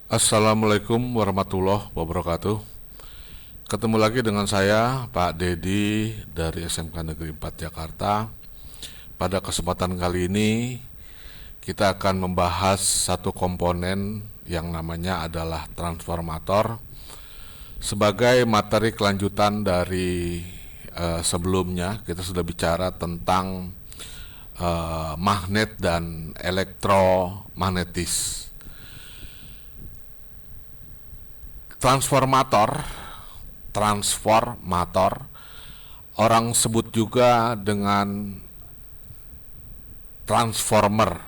Assalamualaikum warahmatullahi wabarakatuh. Ketemu lagi dengan saya, Pak Dedi dari SMK Negeri 4 Jakarta. Pada kesempatan kali ini, kita akan membahas satu komponen yang namanya adalah transformator sebagai materi kelanjutan dari sebelumnya. Kita sudah bicara tentang magnet dan elektromagnetis. Transformator, orang sebut juga dengan transformer,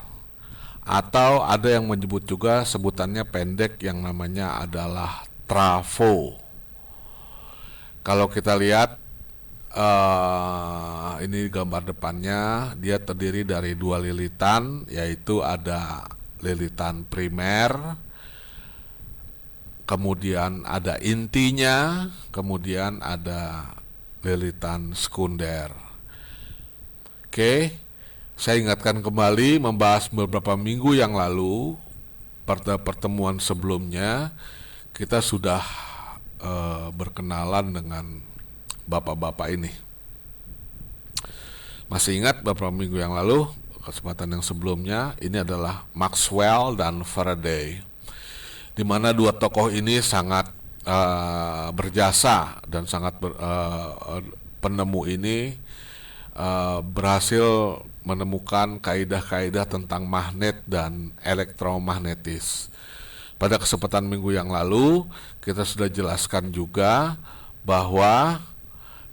atau ada yang menyebut juga sebutannya pendek yang namanya adalah trafo. Kalau kita lihat ini gambar depannya, dia terdiri dari dua lilitan, yaitu ada lilitan primer, kemudian ada intinya, kemudian ada lilitan sekunder. Oke, saya ingatkan kembali membahas beberapa minggu yang lalu, pada pertemuan sebelumnya kita sudah berkenalan dengan bapak-bapak ini. Masih ingat beberapa minggu yang lalu, kesempatan yang sebelumnya, ini adalah Maxwell dan Faraday, di mana dua tokoh ini sangat berjasa dan penemu ini berhasil menemukan kaidah-kaidah tentang magnet dan elektromagnetis. Pada kesempatan minggu yang lalu, kita sudah jelaskan juga bahwa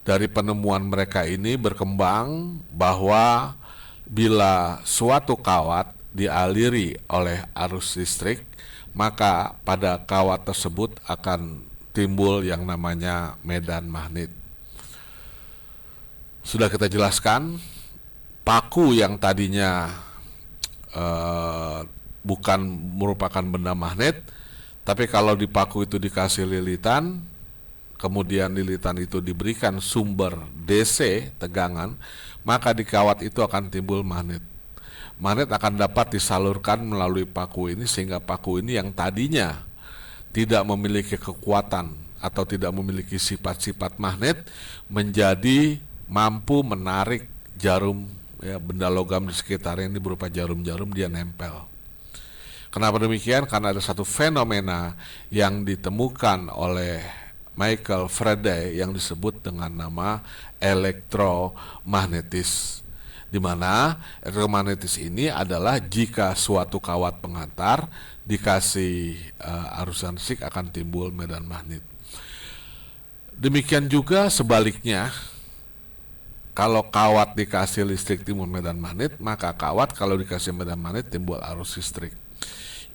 dari penemuan mereka ini berkembang bahwa bila suatu kawat dialiri oleh arus listrik, maka pada kawat tersebut akan timbul yang namanya medan magnet. Sudah kita jelaskan, paku yang tadinya bukan merupakan benda magnet, tapi kalau di paku itu dikasih lilitan, kemudian lilitan itu diberikan sumber DC, tegangan, maka di kawat itu akan timbul magnet. Magnet akan dapat disalurkan melalui paku ini, sehingga paku ini yang tadinya tidak memiliki kekuatan atau tidak memiliki sifat-sifat magnet menjadi mampu menarik jarum, ya, benda logam di sekitarnya ini berupa jarum-jarum, dia nempel. Kenapa demikian? Karena ada satu fenomena yang ditemukan oleh Michael Faraday yang disebut dengan nama elektromagnetis, di mana elektromagnetis ini adalah jika suatu kawat pengantar dikasih arusan listrik akan timbul medan magnet. Demikian juga sebaliknya, kalau kawat dikasih listrik timbul medan magnet, maka kawat kalau dikasih medan magnet timbul arus listrik.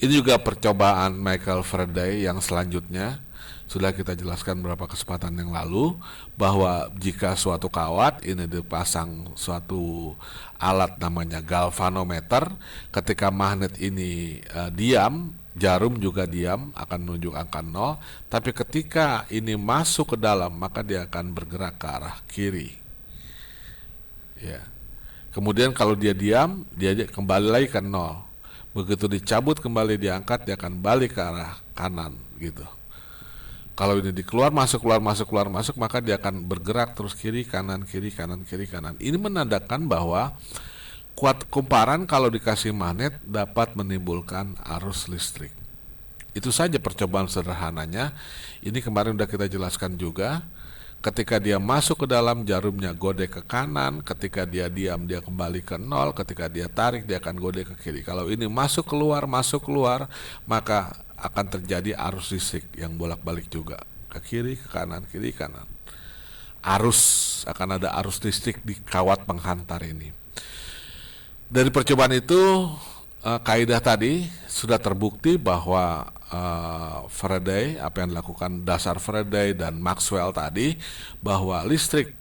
Ini juga percobaan Michael Faraday yang selanjutnya sudah kita jelaskan beberapa kesempatan yang lalu, bahwa jika suatu kawat ini dipasang suatu alat namanya galvanometer, ketika magnet ini diam, jarum juga diam, akan menunjuk angka 0, tapi ketika ini masuk ke dalam, maka dia akan bergerak ke arah kiri. Ya. Kemudian kalau dia diam, dia kembali lagi ke 0. Begitu dicabut kembali diangkat, dia akan balik ke arah kanan gitu. Kalau ini keluar masuk, maka dia akan bergerak terus kiri kanan kiri kanan kiri kanan. Ini menandakan bahwa kuat kumparan kalau dikasih magnet dapat menimbulkan arus listrik. Itu saja percobaan sederhananya. Ini kemarin sudah kita jelaskan juga. Ketika dia masuk ke dalam, jarumnya godek ke kanan. Ketika dia diam, dia kembali ke 0. Ketika dia tarik, dia akan godek ke kiri. Kalau ini masuk keluar, maka akan terjadi arus listrik yang bolak-balik juga, ke kiri, ke kanan, kiri, kanan. Akan ada arus listrik di kawat penghantar ini. Dari percobaan itu, kaidah tadi sudah terbukti bahwa Faraday, apa yang dilakukan dasar Faraday dan Maxwell tadi, bahwa listrik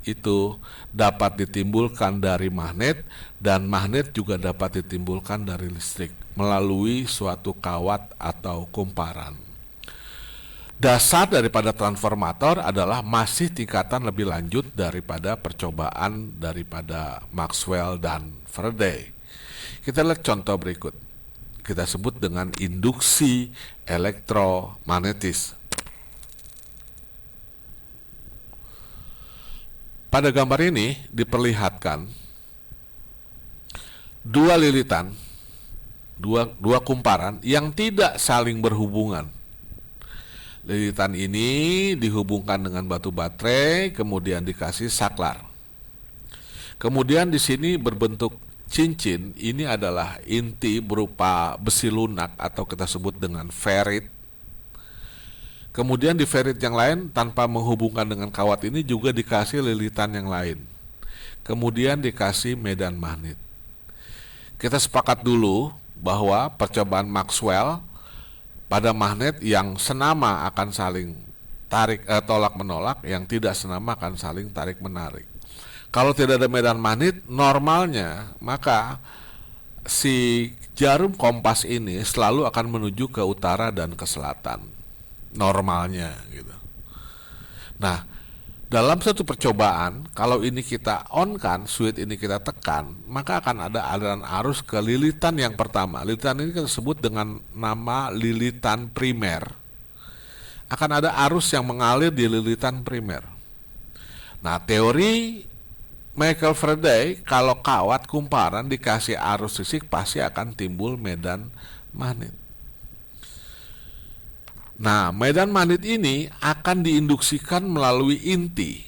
itu dapat ditimbulkan dari magnet, dan magnet juga dapat ditimbulkan dari listrik melalui suatu kawat atau kumparan. Dasar daripada transformator adalah masih tingkatan lebih lanjut daripada percobaan daripada Maxwell dan Faraday. Kita lihat contoh berikut. kita sebut dengan induksi elektromagnetis. Pada gambar ini diperlihatkan dua lilitan, dua kumparan yang tidak saling berhubungan. Lilitan ini dihubungkan dengan batu baterai, kemudian dikasih saklar. Kemudian di sini berbentuk cincin, ini adalah inti berupa besi lunak atau kita sebut dengan ferrit. Kemudian di ferrit yang lain tanpa menghubungkan dengan kawat ini juga dikasih lilitan yang lain. Kemudian dikasih medan magnet. Kita sepakat dulu bahwa percobaan Maxwell pada magnet yang senama akan saling tolak menolak, yang tidak senama akan saling tarik menarik. Kalau tidak ada medan magnet, normalnya maka si jarum kompas ini selalu akan menuju ke utara dan ke selatan. Normalnya gitu. Nah, dalam satu percobaan, kalau ini kita on kan, switch ini kita tekan, maka akan ada aliran arus ke lilitan yang pertama. Lilitan ini kita sebut dengan nama lilitan primer. Akan ada arus yang mengalir di lilitan primer. Nah, teori Michael Faraday, kalau kawat kumparan dikasih arus listrik pasti akan timbul medan magnet. Nah, medan magnet ini akan diinduksikan melalui inti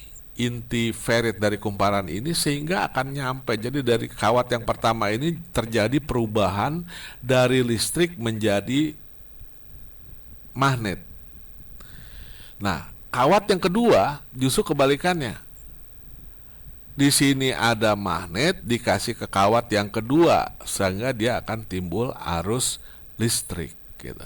ferrit dari kumparan ini sehingga akan nyampe. Jadi dari kawat yang pertama ini terjadi perubahan dari listrik menjadi magnet. Nah, kawat yang kedua justru kebalikannya. Di sini ada magnet dikasih ke kawat yang kedua sehingga dia akan timbul arus listrik gitu.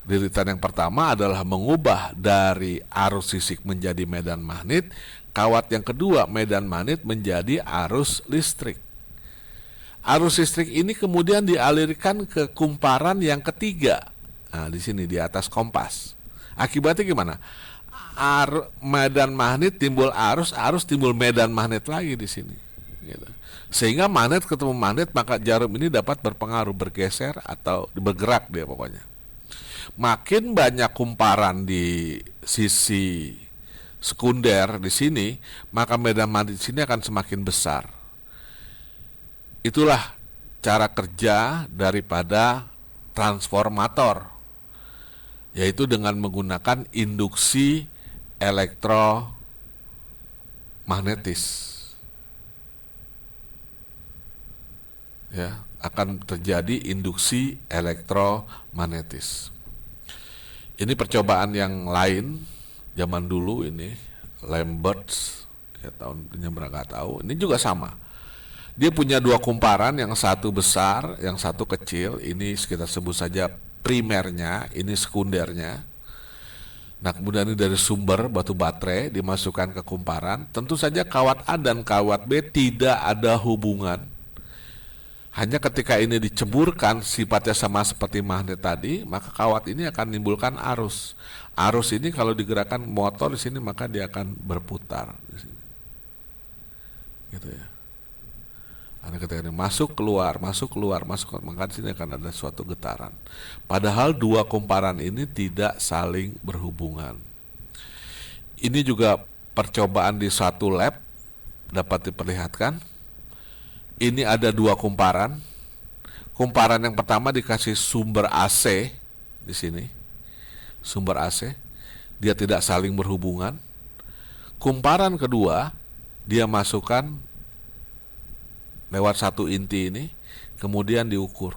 Lilitan yang pertama adalah mengubah dari arus listrik menjadi medan magnet, kawat yang kedua medan magnet menjadi arus listrik. Arus listrik ini kemudian dialirkan ke kumparan yang ketiga. Nah, di sini di atas kompas. Akibatnya gimana? Medan magnet timbul arus timbul medan magnet lagi di sini gitu. Sehingga magnet ketemu magnet, maka jarum ini dapat berpengaruh, bergeser atau bergerak dia pokoknya. Makin banyak kumparan di sisi sekunder di sini, maka medan magnet di sini akan semakin besar. Itulah cara kerja daripada transformator, yaitu dengan menggunakan induksi elektromagnetis. Ya, akan terjadi induksi elektromagnetis. Ini percobaan yang lain zaman dulu ini, Lamberts, ya tahunnya berapa tahu. Ini juga sama. Dia punya dua kumparan, yang satu besar, yang satu kecil. Ini kita sebut saja primernya, ini sekundernya. Nah, kemudian ini dari sumber batu baterai dimasukkan ke kumparan. Tentu saja kawat A dan kawat B tidak ada hubungan. Hanya ketika ini diceburkan sifatnya sama seperti magnet tadi, maka kawat ini akan menimbulkan arus. Arus ini kalau digerakkan motor di sini maka dia akan berputar di sini. Gitu ya. Ada ketika ini masuk keluar, maka di sini akan ada suatu getaran. Padahal dua kumparan ini tidak saling berhubungan. Ini juga percobaan di suatu lab dapat diperlihatkan. Ini ada dua kumparan. Kumparan yang pertama dikasih sumber AC di sini. Sumber AC, dia tidak saling berhubungan. Kumparan kedua dia masukkan lewat satu inti ini, kemudian diukur.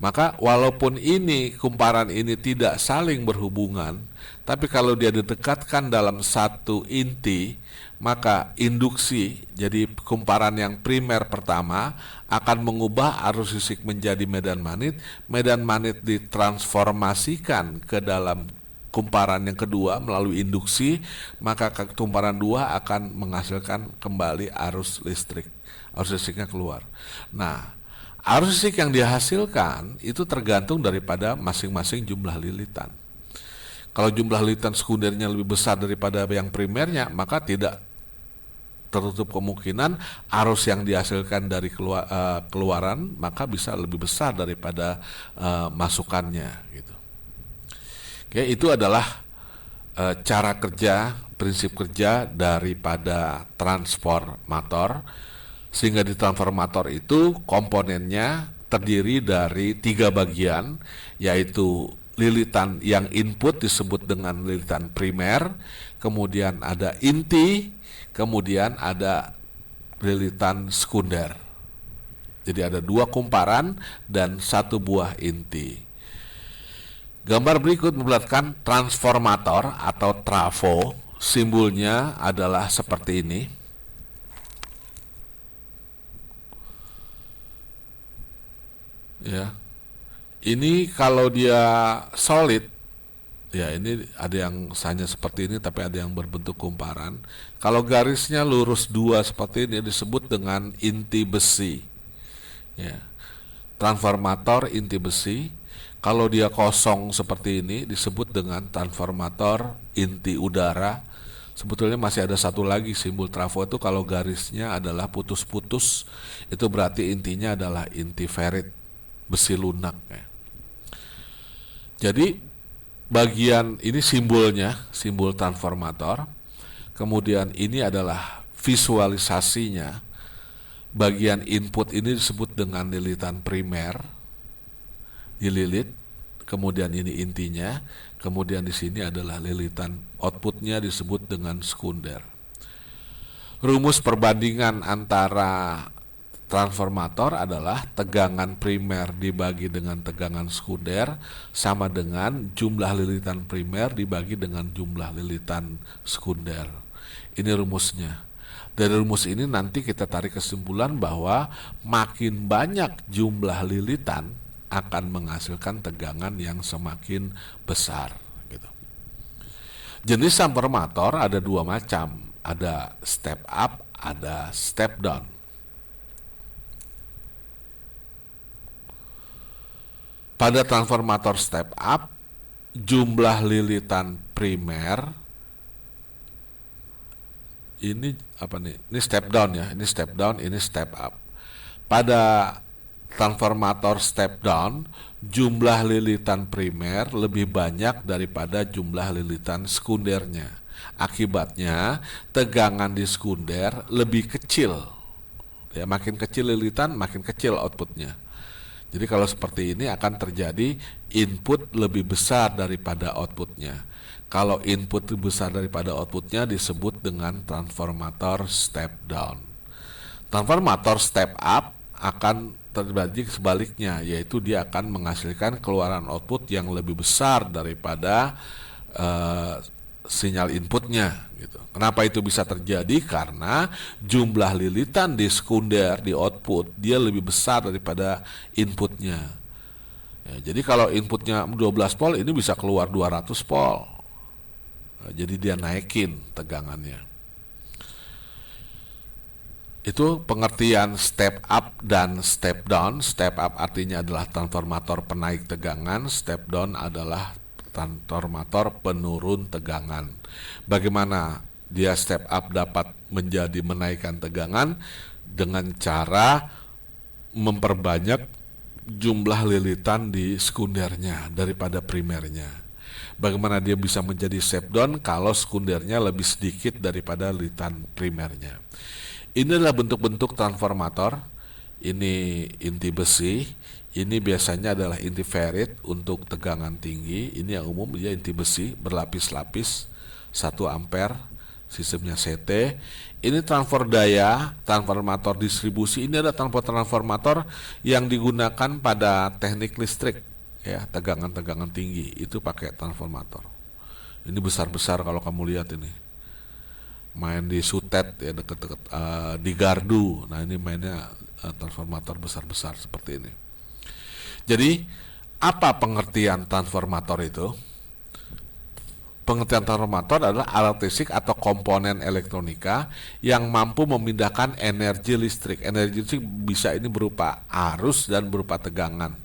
Maka walaupun ini kumparan ini tidak saling berhubungan, tapi kalau dia didekatkan dalam satu inti, maka induksi, jadi kumparan yang primer pertama akan mengubah arus listrik menjadi medan magnet ditransformasikan ke dalam kumparan yang kedua melalui induksi, maka kumparan dua akan menghasilkan kembali arus listrik. Arus listriknya keluar. Nah, arus listrik yang dihasilkan itu tergantung daripada masing-masing jumlah lilitan. Kalau jumlah lilitan sekundernya lebih besar daripada yang primernya, maka tidak tertutup kemungkinan arus yang dihasilkan dari keluaran maka bisa lebih besar daripada masukannya gitu. Oke, itu adalah cara kerja, prinsip kerja daripada transformator. Sehingga di transformator itu komponennya terdiri dari 3 bagian, yaitu lilitan yang input disebut dengan lilitan primer, kemudian ada inti, kemudian ada lilitan sekunder. Jadi ada 2 kumparan dan 1 buah inti. Gambar berikut memperlihatkan transformator atau trafo. Simbolnya adalah seperti ini. Ya. Ini kalau dia solid, ya ini ada yang hanya seperti ini tapi ada yang berbentuk kumparan. Kalau garisnya lurus 2 seperti ini disebut dengan inti besi. Ya. Transformator inti besi. Kalau dia kosong seperti ini disebut dengan transformator inti udara. Sebetulnya masih ada satu lagi simbol trafo itu, kalau garisnya adalah putus-putus itu berarti intinya adalah inti ferrit, besi lunak ya. Jadi bagian ini simbolnya, simbol transformator. Kemudian ini adalah visualisasinya. Bagian input ini disebut dengan lilitan primer, dililit, kemudian ini intinya, kemudian di sini adalah lilitan outputnya disebut dengan sekunder. Rumus perbandingan antara transformator adalah tegangan primer dibagi dengan tegangan sekunder sama dengan jumlah lilitan primer dibagi dengan jumlah lilitan sekunder. Ini rumusnya. Dari rumus ini nanti kita tarik kesimpulan bahwa makin banyak jumlah lilitan akan menghasilkan tegangan yang semakin besar gitu. Jenis transformator ada 2 macam, ada step up, ada step down. Pada transformator step up, jumlah lilitan primer ini apa nih? Ini step down ya, ini step down, ini step up. Pada transformator step down, jumlah lilitan primer lebih banyak daripada jumlah lilitan sekundernya. Akibatnya, tegangan di sekunder lebih kecil. Ya, makin kecil lilitan, makin kecil outputnya. Jadi kalau seperti ini akan terjadi input lebih besar daripada outputnya. Kalau input lebih besar daripada outputnya disebut dengan transformator step down. Transformator step up akan terjadi sebaliknya, yaitu dia akan menghasilkan keluaran output yang lebih besar daripada sinyal inputnya gitu. Kenapa itu bisa terjadi? Karena jumlah lilitan di sekunder, di output dia lebih besar daripada inputnya ya, jadi kalau inputnya 12 volt ini bisa keluar 200 volt. Jadi dia naikin tegangannya. Itu pengertian step up dan step down. Step up artinya adalah transformator penaik tegangan, step down adalah transformator penurun tegangan. Bagaimana dia step up dapat menjadi menaikkan tegangan? Dengan cara memperbanyak jumlah lilitan di sekundernya daripada primernya. Bagaimana dia bisa menjadi step down kalau sekundernya lebih sedikit daripada lilitan primernya? Ini adalah bentuk-bentuk transformator. Ini inti besi, ini biasanya adalah inti ferrit untuk tegangan tinggi. Ini yang umum, dia inti besi berlapis-lapis 1 ampere, sistemnya CT. Ini transfer daya, transformator distribusi. Ini adalah transformator yang digunakan pada teknik listrik ya, tegangan-tegangan tinggi itu pakai transformator. Ini besar-besar kalau kamu lihat ini. Main di Sutet ya, deket-deket di Gardu. Nah ini mainnya transformator besar-besar seperti ini. Jadi apa pengertian transformator itu? Pengertian transformator adalah alat listrik atau komponen elektronika yang mampu memindahkan energi listrik. Energi listrik bisa ini berupa arus dan berupa tegangan,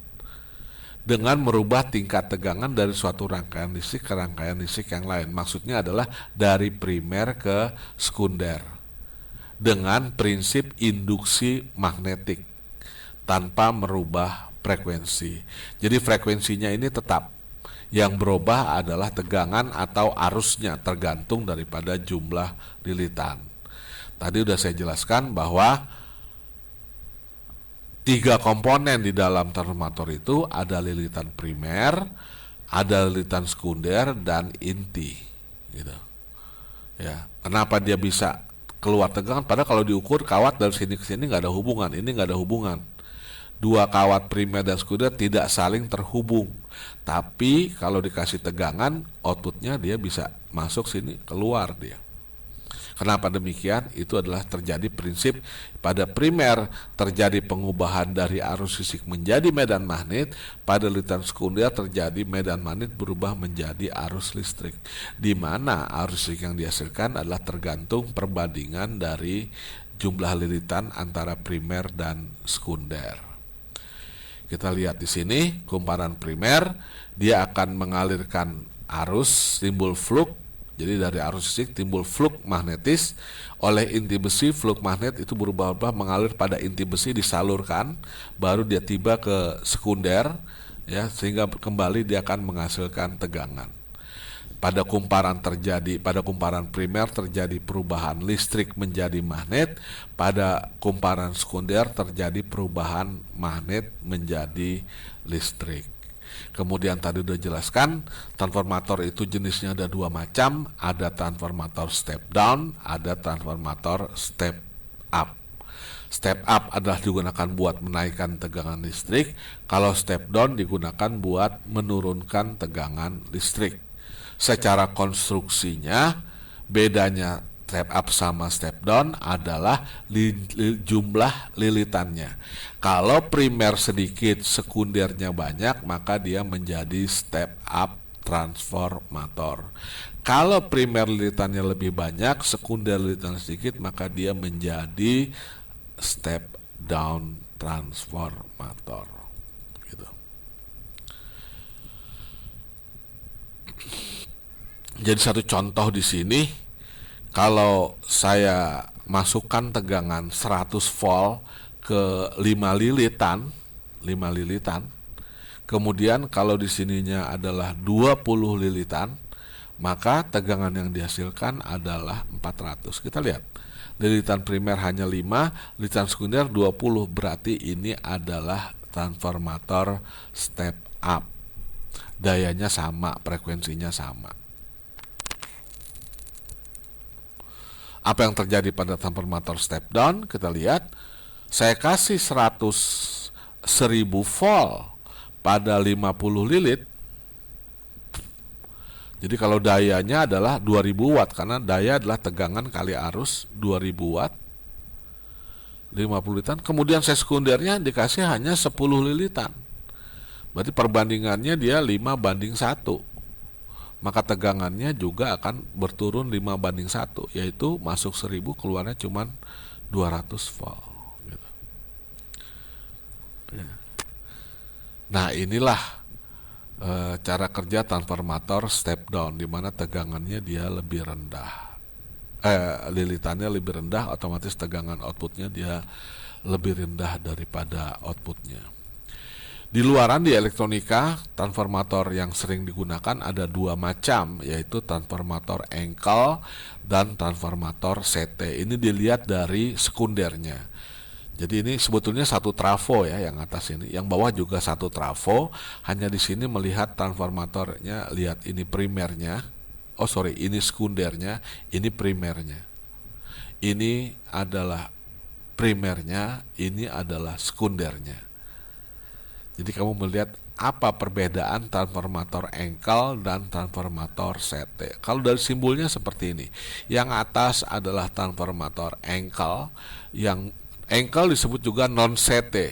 dengan merubah tingkat tegangan dari suatu rangkaian listrik ke rangkaian listrik yang lain. Maksudnya adalah dari primer ke sekunder, dengan prinsip induksi magnetik tanpa merubah frekuensi. Jadi frekuensinya ini tetap. Yang berubah adalah tegangan atau arusnya tergantung daripada jumlah lilitan. Tadi udah saya jelaskan bahwa 3 komponen di dalam transformator itu ada lilitan primer, ada lilitan sekunder, dan inti. Gitu. Ya, kenapa dia bisa keluar tegangan? Padahal kalau diukur kawat dari sini ke sini nggak ada hubungan, ini nggak ada hubungan. 2 kawat primer dan sekunder tidak saling terhubung, tapi kalau dikasih tegangan outputnya dia bisa masuk sini, keluar dia. Kenapa demikian? Itu adalah terjadi prinsip pada primer terjadi pengubahan dari arus listrik menjadi medan magnet, pada lilitan sekunder terjadi medan magnet berubah menjadi arus listrik, di mana arus listrik yang dihasilkan adalah tergantung perbandingan dari jumlah lilitan antara primer dan sekunder. Kita lihat di sini kumparan primer, dia akan mengalirkan arus, timbul flux. Jadi dari arus listrik timbul flux magnetis oleh inti besi. Flux magnet itu berubah-ubah mengalir pada inti besi, disalurkan, baru dia tiba ke sekunder, ya, sehingga kembali dia akan menghasilkan tegangan. Pada kumparan primer terjadi perubahan listrik menjadi magnet, pada kumparan sekunder terjadi perubahan magnet menjadi listrik. Kemudian tadi udah jelaskan, transformator itu jenisnya ada 2 macam, ada transformator step down, ada transformator step up. Step up adalah digunakan buat menaikkan tegangan listrik, kalau step down digunakan buat menurunkan tegangan listrik. Secara konstruksinya, bedanya step up sama step down adalah jumlah lilitannya. Kalau primer sedikit, sekundernya banyak, maka dia menjadi step up transformator. Kalau primer lilitannya lebih banyak, sekunder lilitannya sedikit, maka dia menjadi step down transformator. Gitu. Jadi satu contoh di sini, kalau saya masukkan tegangan 100 volt ke 5 lilitan, kemudian kalau di sininya adalah 20 lilitan, maka tegangan yang dihasilkan adalah 400. Kita lihat, lilitan primer hanya 5, lilitan sekunder 20, berarti ini adalah transformator step up. Dayanya sama, frekuensinya sama. Apa yang terjadi pada transformator step down? Kita lihat, saya kasih 1000 volt pada 50 lilit. Jadi kalau dayanya adalah 2000 watt, karena daya adalah tegangan kali arus 2000 watt, 50 lilitan. Kemudian saya sekundernya dikasih hanya 10 lilitan. Berarti perbandingannya dia 5:1. Maka tegangannya juga akan berturun 5:1, yaitu masuk 1000, keluarnya cuma 200 volt gitu. Nah, inilah cara kerja transformator step down, di mana tegangannya dia lebih rendah, lilitannya lebih rendah, otomatis tegangan outputnya dia lebih rendah daripada outputnya. Di luaran di elektronika, transformator yang sering digunakan ada 2 macam, yaitu transformator engkel dan transformator CT. Ini dilihat dari sekundernya. Jadi ini sebetulnya satu trafo ya, yang atas ini, yang bawah juga satu trafo. Hanya di sini melihat transformatornya, lihat ini primernya. Oh sorry, ini sekundernya, ini primernya. Ini adalah primernya, ini adalah sekundernya. Jadi kamu melihat apa perbedaan transformator engkel dan transformator CT. Kalau dari simbolnya seperti ini, yang atas adalah transformator engkel, yang engkel disebut juga non CT.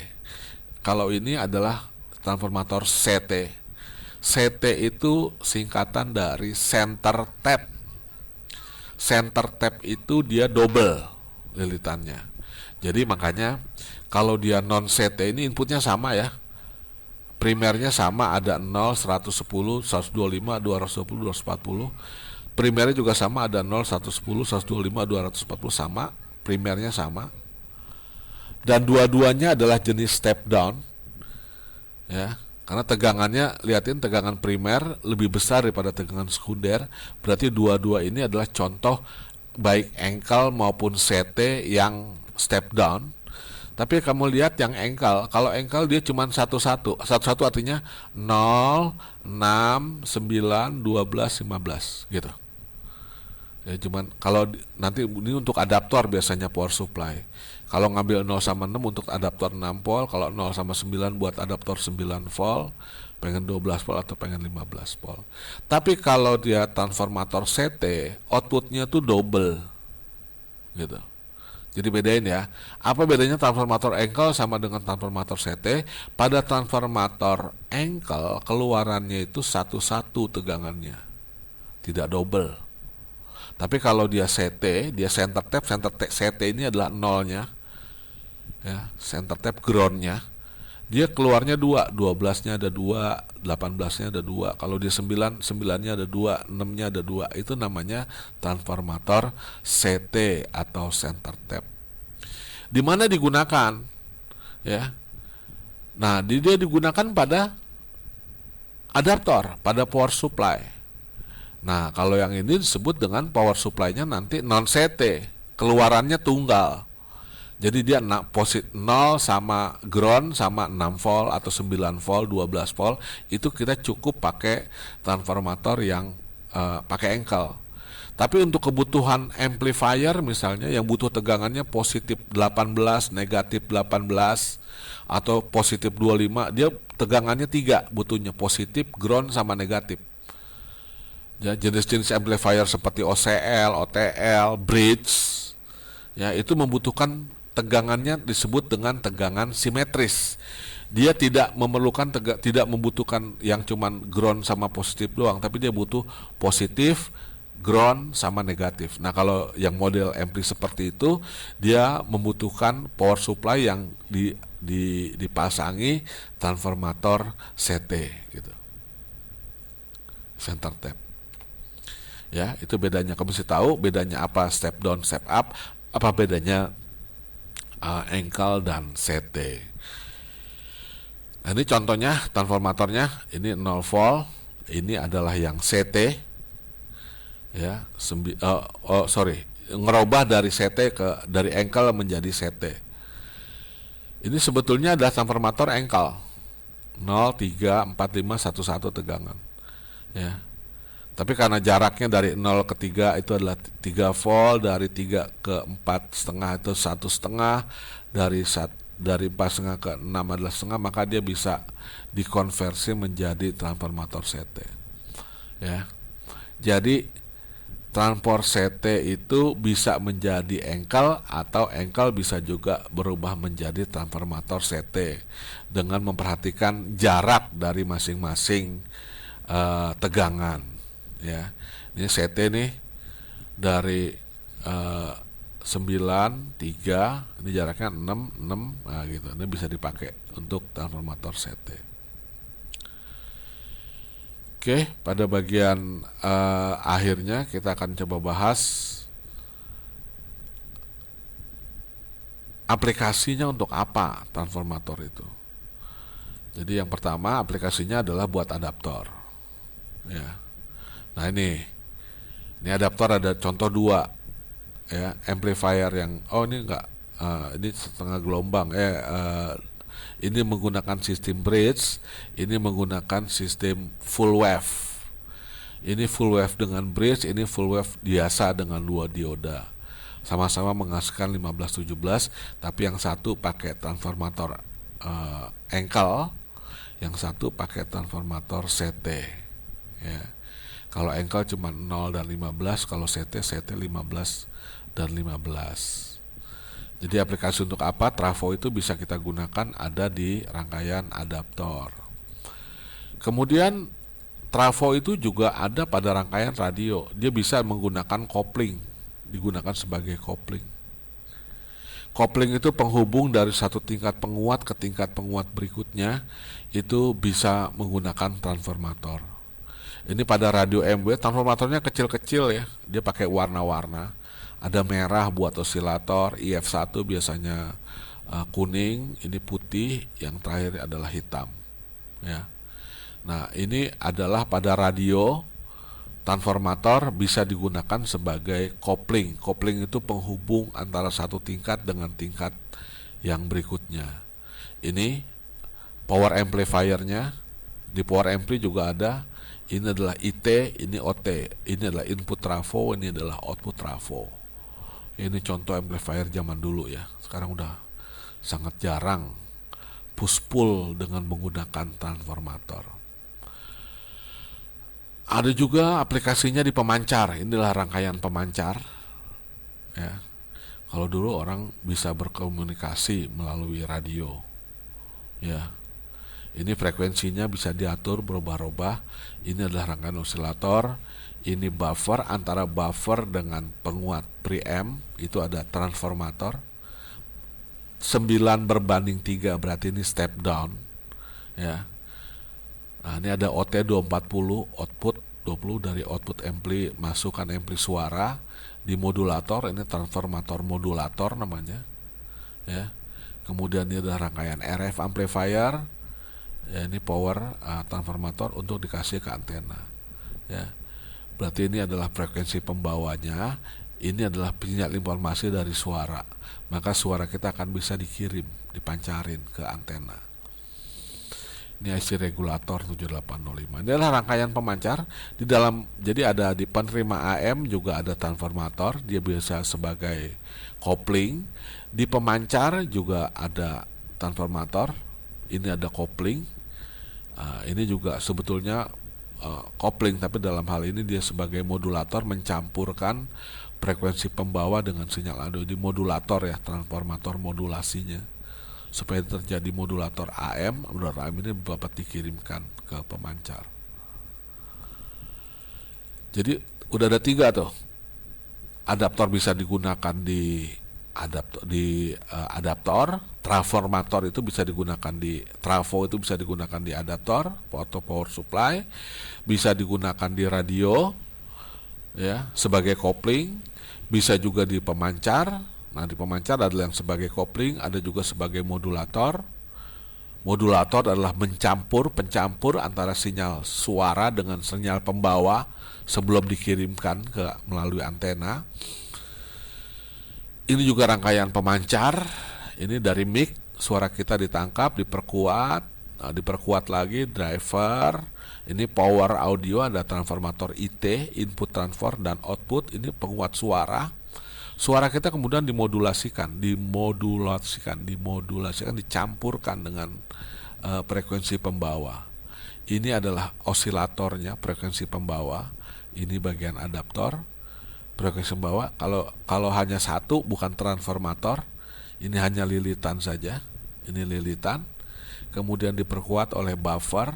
Kalau ini adalah transformator CT. CT itu singkatan dari center tap. Center tap itu dia double lilitannya. Jadi makanya kalau dia non CT ini inputnya sama ya. Primernya sama, ada 0, 110, 125, 220, 240. Primernya juga sama, ada 0, 110, 125, 240 sama. primernya sama, dan dua-duanya adalah jenis step down, ya. Karena tegangannya, lihatin tegangan primer lebih besar daripada tegangan sekunder, berarti dua-dua ini adalah contoh baik ankle maupun CT yang step down. Tapi kamu lihat yang ankle, kalau ankle dia cuma satu-satu artinya 0, 6, 9, 12, 15 gitu. Ya, cuman kalau nanti ini untuk adaptor biasanya power supply. Kalau ngambil 0 sama 6 untuk adaptor 6 volt, kalau 0 sama 9 buat adaptor 9 volt, pengen 12 volt atau pengen 15 volt. Tapi kalau dia transformator CT, outputnya tuh double gitu. Jadi bedain ya. Apa bedanya transformator ankle sama dengan transformator CT? Pada transformator ankle keluarannya itu satu-satu tegangannya, tidak double. Tapi kalau dia CT, dia center tap CT ini adalah nolnya, ya, center tap groundnya, dia keluarnya 2, 12-nya ada 2, 18-nya ada 2. Kalau dia 9, 9-nya ada 2, 6-nya ada 2. Itu namanya transformator CT atau center tap. Di mana digunakan? Ya. Nah, dia digunakan pada adaptor, pada power supply. Nah, kalau yang ini disebut dengan power supply-nya nanti non-CT, keluarannya tunggal. Jadi dia 0 sama ground sama 6 volt atau 9 volt, 12 volt, itu kita cukup pakai transformator yang pakai ankle. Tapi untuk kebutuhan amplifier misalnya yang butuh tegangannya positif 18, negatif 18 atau positif 25, dia tegangannya 3 butuhnya, positif, ground sama negatif. Ya, jenis-jenis amplifier seperti OCL, OTL, bridge, ya itu membutuhkan tegangannya disebut dengan tegangan simetris. Dia tidak membutuhkan yang cuman ground sama positif doang, tapi dia butuh positif, ground sama negatif. Nah, kalau yang model ampli seperti itu, dia membutuhkan power supply yang dipasangi transformator CT gitu. Center tap. Ya, itu bedanya. Kamu mesti tahu bedanya apa step down, step up, apa bedanya ankle dan CT. Nah, ini contohnya transformatornya, ini 0 volt, ini adalah yang CT, ya, ngerubah dari CT dari ankle menjadi CT. Ini sebetulnya adalah transformator ankle 0, 3, 4, 5, 1, 1 tegangan, ya. Tapi karena jaraknya dari 0 ke 3 itu adalah 3 volt, dari 3 ke 4,5 itu 1,5, dari 4,5 ke 6 adalah setengah, maka dia bisa dikonversi menjadi transformator CT. Ya. Jadi transformator CT itu bisa menjadi ankle atau ankle bisa juga berubah menjadi transformator CT dengan memperhatikan jarak dari masing-masing tegangan. Ya, ini CT nih dari 9, 3, ini jaraknya 6, 6, nah gitu. Ini bisa dipakai untuk transformator CT. Oke, pada bagian akhirnya kita akan coba bahas aplikasinya untuk apa transformator itu. Jadi yang pertama aplikasinya adalah buat adaptor. Ya. Nah ini adaptor ada contoh 2, ya, amplifier yang ini enggak, ini setengah gelombang, ini menggunakan sistem bridge, ini menggunakan sistem full wave. Ini full wave dengan bridge, ini full wave biasa dengan 2 dioda. Sama-sama menghasilkan 15-17, tapi yang satu pakai transformator ankle, yang satu pakai transformator CT, ya. Kalau ankle cuma 0 dan 15, kalau CT 15 dan 15. Jadi aplikasi untuk apa? Trafo itu bisa kita gunakan ada di rangkaian adaptor. Kemudian trafo itu juga ada pada rangkaian radio. Dia bisa menggunakan kopling, digunakan sebagai kopling. Kopling itu penghubung dari satu tingkat penguat ke tingkat penguat berikutnya, itu bisa menggunakan transformator. Ini pada radio MW transformatornya kecil-kecil ya, dia pakai warna-warna. Ada merah buat osilator, IF1 biasanya kuning, ini putih, yang terakhir adalah hitam. Ya. Nah, ini adalah pada radio. Transformator bisa digunakan sebagai kopling. Kopling itu penghubung antara satu tingkat dengan tingkat yang berikutnya. Ini power amplifiernya. Di power ampli juga ada. Ini adalah IT, ini OT. Ini adalah input trafo, ini adalah output trafo. Ini contoh amplifier zaman dulu ya. Sekarang udah sangat jarang push pull dengan menggunakan transformator. Ada juga aplikasinya di pemancar. Inilah rangkaian pemancar. Ya. Kalau dulu orang bisa berkomunikasi melalui radio. Ya. Ini frekuensinya bisa diatur berubah-ubah. Ini adalah rangkaian osilator. Ini buffer, antara buffer dengan penguat preamp itu ada transformator. 9:3 berarti ini step down. Ya. Nah, ini ada OT240, output 20 dari output ampli, masukkan ampli suara di modulator. Ini transformator modulator namanya. Ya. Kemudian ini adalah rangkaian RF amplifier. Ya, ini power transformator untuk dikasih ke antena. Ya. Berarti ini adalah frekuensi pembawanya. Ini adalah sinyal informasi dari suara. Maka suara kita akan bisa dikirim, dipancarin ke antena. Ini IC regulator 7805. Ini adalah rangkaian pemancar di dalam. Jadi ada di penerima AM juga ada transformator, dia biasa sebagai kopling. Di pemancar juga ada transformator. Ini ada kopling. Ini juga sebetulnya kopling, tapi dalam hal ini dia sebagai modulator mencampurkan frekuensi pembawa dengan sinyal audio di modulator ya, transformator modulasinya. Supaya terjadi modulator AM ini dapat dikirimkan ke pemancar. Jadi udah ada 3 tuh. Adaptor bisa digunakan di adaptor, transformator itu bisa digunakan di trafo, itu bisa digunakan di adaptor atau power supply, bisa digunakan di radio ya sebagai kopling, bisa juga di pemancar. Nah, di pemancar adalah yang sebagai kopling, ada juga sebagai modulator. Modulator adalah pencampur antara sinyal suara dengan sinyal pembawa sebelum dikirimkan melalui antena. Ini juga rangkaian pemancar. Ini dari mic, suara kita ditangkap, diperkuat lagi driver. Ini power audio, ada transformator IT, input transfer dan output. Ini penguat suara. Suara kita kemudian dimodulasikan, dicampurkan dengan frekuensi pembawa. Ini adalah osilatornya, frekuensi pembawa. Ini bagian adaptor. Frekuensi pembawa, kalau hanya satu, bukan transformator, ini hanya lilitan saja. Ini lilitan. Kemudian diperkuat oleh buffer,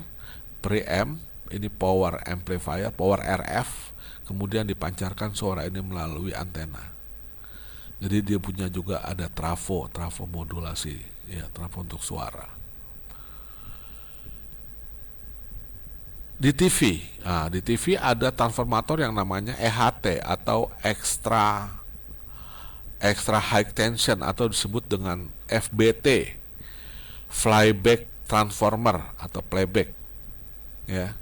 preamp, ini power amplifier, power RF. Kemudian dipancarkan suara ini melalui antena. Jadi dia punya juga ada trafo modulasi, ya, trafo untuk suara. Di TV ada transformator yang namanya EHT atau extra high tension, atau disebut dengan FBT, flyback transformer atau playback, ya.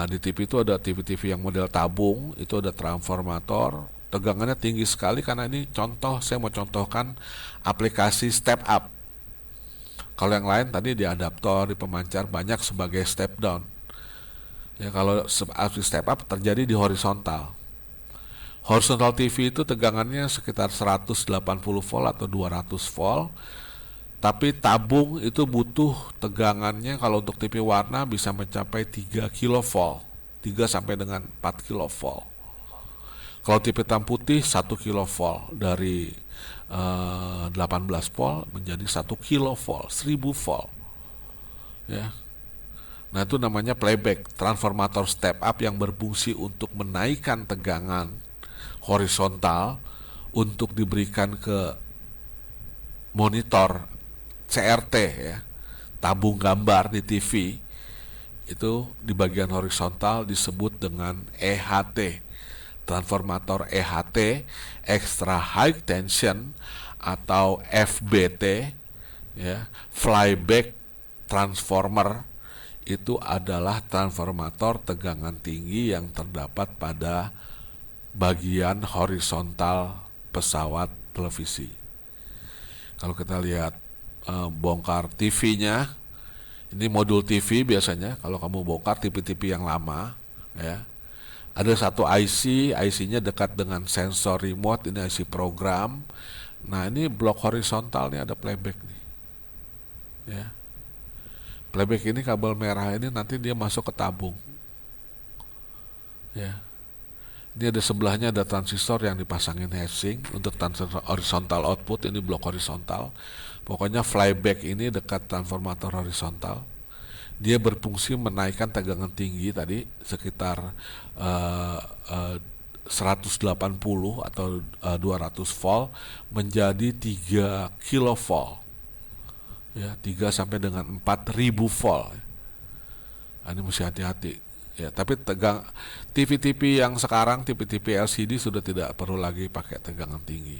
Di TV itu ada TV yang model tabung, itu ada transformator. Tegangannya tinggi sekali karena ini saya mau contohkan aplikasi step up. Kalau yang lain tadi di adaptor, di pemancar banyak sebagai step down. Ya, kalau step up terjadi di horizontal. Horizontal TV itu tegangannya sekitar 180 volt atau 200 volt. Tapi tabung itu butuh tegangannya kalau untuk TV warna bisa mencapai 3 kV, 3 sampai dengan 4 kV. Kalau TV hitam putih 1 kV, dari 18 volt menjadi 1 kV, 1000 volt. Ya. Nah, itu namanya playback, transformator step up yang berfungsi untuk menaikkan tegangan horizontal untuk diberikan ke monitor CRT ya, tabung gambar di TV. Itu di bagian horizontal disebut dengan EHT, transformator EHT, extra high tension, atau FBT, ya, flyback transformer, itu adalah transformator tegangan tinggi yang terdapat pada bagian horizontal pesawat televisi. Kalau kita lihat bongkar TV-nya, ini modul TV biasanya. Kalau kamu bongkar TV-TV yang lama, ya, ada satu IC-nya dekat dengan sensor remote, ini IC program. Nah, ini blok horizontal nih, ada playback nih, ya. Playback ini kabel merah ini nanti dia masuk ke tabung, ya. Ini ada sebelahnya ada transistor yang dipasangin heatsink untuk transistor horizontal output, ini blok horizontal. Pokoknya flyback ini dekat transformator horizontal. Dia berfungsi menaikkan tegangan tinggi tadi sekitar 180 atau 200 volt menjadi 3 kilovolt. Ya, 3 sampai dengan 4000 volt. Ini mesti hati-hati. Ya, tapi TV-TV yang sekarang, TV-TV LCD sudah tidak perlu lagi pakai tegangan tinggi.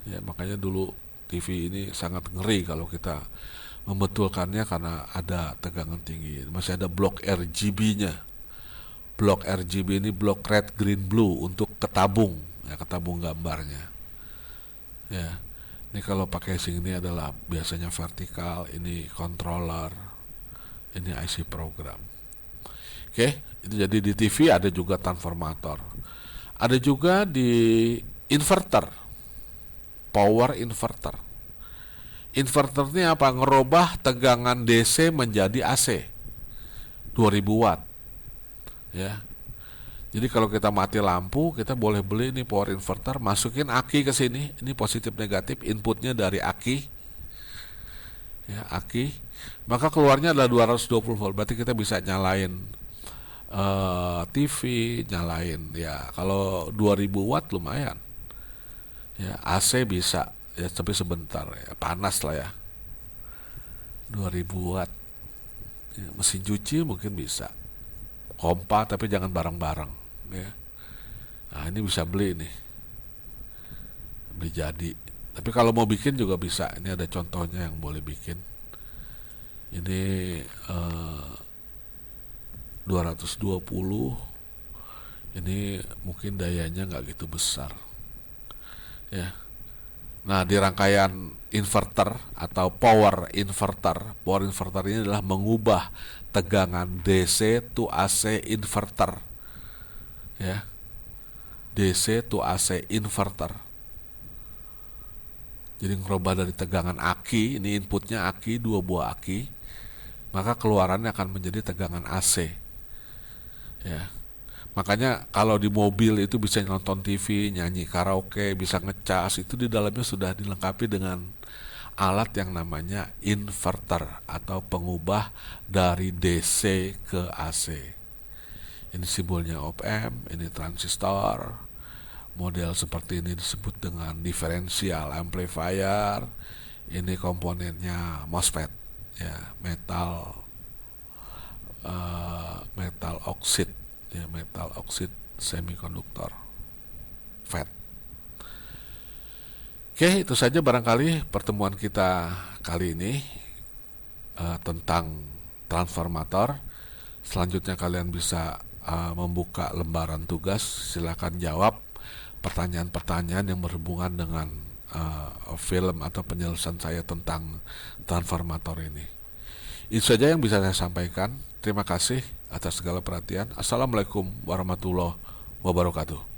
Ya, makanya dulu TV ini sangat ngeri kalau kita membetulkannya karena ada tegangan tinggi. Masih ada blok RGB-nya. Blok RGB ini blok red, green, blue untuk ketabung, ya, ketabung gambarnya. Ya, ini kalau pakai casing ini adalah biasanya vertikal, ini controller, ini IC program. Oke, itu jadi di TV ada juga transformator. Ada juga di inverter, power inverter. Inverter ini apa? Ngerubah tegangan DC menjadi AC 2000 watt. Ya. Jadi kalau kita mati lampu, kita boleh beli ini power inverter, masukin aki ke sini. Ini positif negatif, inputnya dari aki. Ya, aki. Maka keluarnya adalah 220 volt. Berarti kita bisa nyalain TV, nyalain, ya, kalau 2000 watt lumayan. Ya, AC bisa, ya, tapi sebentar, ya, panas lah ya. 2000 watt. Ya, mesin cuci mungkin bisa. Kompa tapi jangan bareng-bareng, ya. Nah, ini bisa beli nih. Beli jadi. Tapi kalau mau bikin juga bisa. Ini ada contohnya yang boleh bikin. Ini 220, ini mungkin dayanya nggak gitu besar, ya. Nah, di rangkaian inverter atau power inverter ini adalah mengubah tegangan DC to AC inverter, ya. DC to AC inverter. Jadi ngerubah dari tegangan aki, ini inputnya aki, 2 buah aki, maka keluarannya akan menjadi tegangan AC. Ya, makanya kalau di mobil itu bisa nonton TV, nyanyi karaoke, bisa ngecas, itu di dalamnya sudah dilengkapi dengan alat yang namanya inverter atau pengubah dari DC ke AC. Ini simbolnya op-amp, ini transistor. Model seperti ini disebut dengan differential amplifier. Ini komponennya MOSFET, ya, metal oksid, ya, metal oksid semikonduktor FET. Oke, itu saja barangkali pertemuan kita kali ini tentang transformator. Selanjutnya kalian bisa membuka lembaran tugas, silakan jawab pertanyaan-pertanyaan yang berhubungan dengan film atau penjelasan saya tentang transformator ini. Itu saja yang bisa saya sampaikan. Terima kasih atas segala perhatian. Assalamualaikum warahmatullahi wabarakatuh.